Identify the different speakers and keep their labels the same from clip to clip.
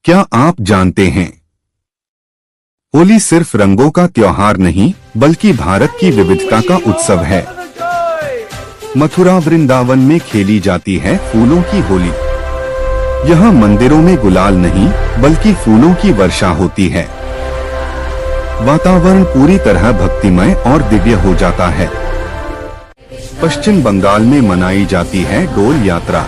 Speaker 1: क्या आप जानते हैं, होली सिर्फ रंगों का त्योहार नहीं बल्कि भारत की विविधता का उत्सव है। मथुरा वृंदावन में खेली जाती है फूलों की होली। यहाँ मंदिरों में गुलाल नहीं बल्कि फूलों की वर्षा होती है। वातावरण पूरी तरह भक्तिमय और दिव्य हो जाता है। पश्चिम बंगाल में मनाई जाती है डोल यात्रा।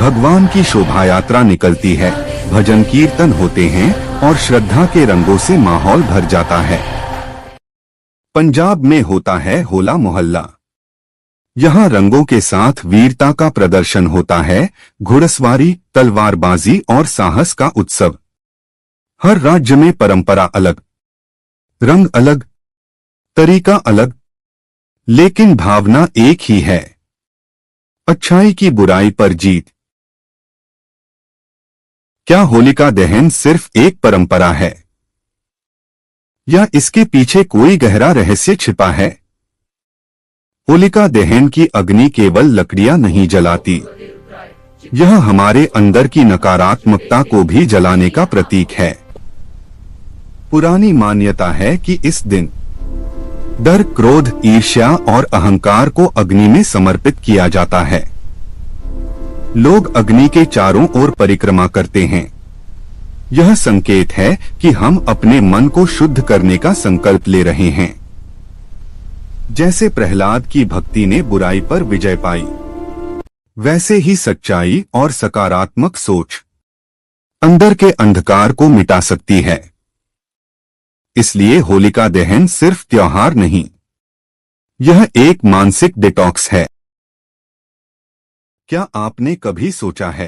Speaker 1: भगवान की शोभा यात्रा निकलती है, भजन कीर्तन होते हैं और श्रद्धा के रंगों से माहौल भर जाता है। पंजाब में होता है होला मोहल्ला। यहाँ रंगों के साथ वीरता का प्रदर्शन होता है, घुड़सवारी, तलवारबाजी और साहस का उत्सव। हर राज्य में परंपरा अलग, रंग अलग, तरीका अलग, लेकिन भावना एक ही है, अच्छाई की बुराई पर जीत। क्या होलिका दहन सिर्फ एक परंपरा है या इसके पीछे कोई गहरा रहस्य छिपा है? होलिका दहन की अग्नि केवल लकड़ियां नहीं जलाती, यह हमारे अंदर की नकारात्मकता को भी जलाने का प्रतीक है। पुरानी मान्यता है कि इस दिन डर, क्रोध, ईर्ष्या और अहंकार को अग्नि में समर्पित किया जाता है। लोग अग्नि के चारों ओर परिक्रमा करते हैं। यह संकेत है कि हम अपने मन को शुद्ध करने का संकल्प ले रहे हैं। जैसे प्रहलाद की भक्ति ने बुराई पर विजय पाई, वैसे ही सच्चाई और सकारात्मक सोच अंदर के अंधकार को मिटा सकती है। इसलिए होलिका दहन सिर्फ त्योहार नहीं, यह एक मानसिक डिटॉक्स है। क्या आपने कभी सोचा है,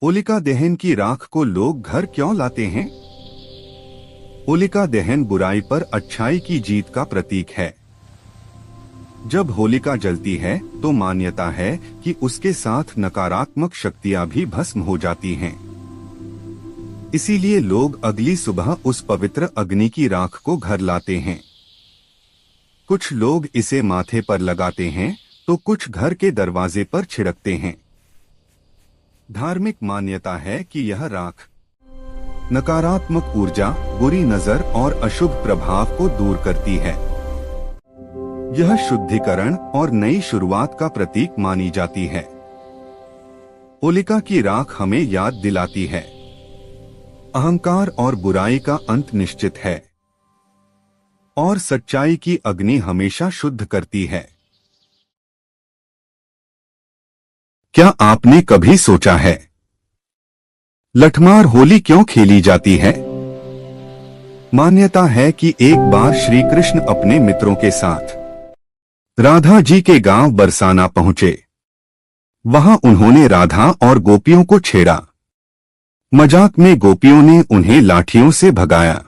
Speaker 1: होलिका दहन की राख को लोग घर क्यों लाते हैं? होलिका दहन बुराई पर अच्छाई की जीत का प्रतीक है। जब होलिका जलती है तो मान्यता है कि उसके साथ नकारात्मक शक्तियां भी भस्म हो जाती हैं। इसीलिए लोग अगली सुबह उस पवित्र अग्नि की राख को घर लाते हैं। कुछ लोग इसे माथे पर लगाते हैं तो कुछ घर के दरवाजे पर छिड़कते हैं। धार्मिक मान्यता है कि यह राख नकारात्मक ऊर्जा, बुरी नजर और अशुभ प्रभाव को दूर करती है। यह शुद्धिकरण और नई शुरुआत का प्रतीक मानी जाती है। होलिका की राख हमें याद दिलाती है, अहंकार और बुराई का अंत निश्चित है और सच्चाई की अग्नि हमेशा शुद्ध करती है। क्या आपने कभी सोचा है, लठमार होली क्यों खेली जाती है? मान्यता है कि एक बार श्री कृष्ण अपने मित्रों के साथ राधा जी के गांव बरसाना पहुंचे। वहां उन्होंने राधा और गोपियों को छेड़ा। मजाक में गोपियों ने उन्हें लाठियों से भगाया।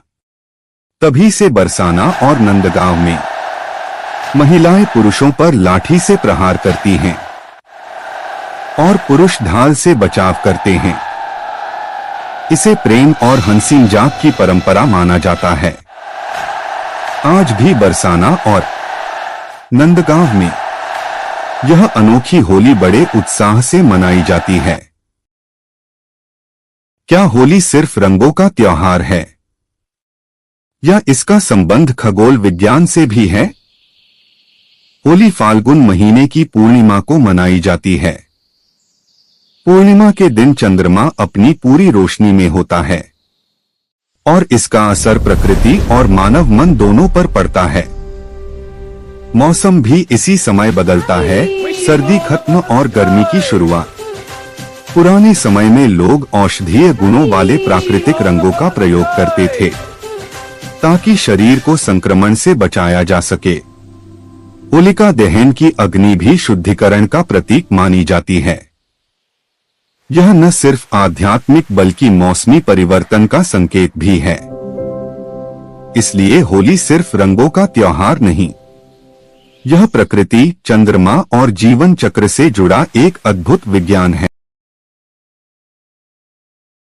Speaker 1: तभी से बरसाना और नंदगांव में महिलाएं पुरुषों पर लाठी से प्रहार करती हैं और पुरुष ढाल से बचाव करते हैं। इसे प्रेम और हंसी मजाक की परंपरा माना जाता है। आज भी बरसाना और नंदगांव में यह अनोखी होली बड़े उत्साह से मनाई जाती है। क्या होली सिर्फ रंगों का त्योहार है या इसका संबंध खगोल विज्ञान से भी है? होली फाल्गुन महीने की पूर्णिमा को मनाई जाती है। पूर्णिमा के दिन चंद्रमा अपनी पूरी रोशनी में होता है और इसका असर प्रकृति और मानव मन दोनों पर पड़ता है। मौसम भी इसी समय बदलता है, सर्दी खत्म और गर्मी की शुरुआत। पुराने समय में लोग औषधीय गुणों वाले प्राकृतिक रंगों का प्रयोग करते थे ताकि शरीर को संक्रमण से बचाया जा सके। होलिका दहन की अग्नि भी शुद्धिकरण का प्रतीक मानी जाती है। यह न सिर्फ आध्यात्मिक बल्कि मौसमी परिवर्तन का संकेत भी है। इसलिए होली सिर्फ रंगों का त्योहार नहीं, यह प्रकृति, चंद्रमा और जीवन चक्र से जुड़ा एक अद्भुत विज्ञान है।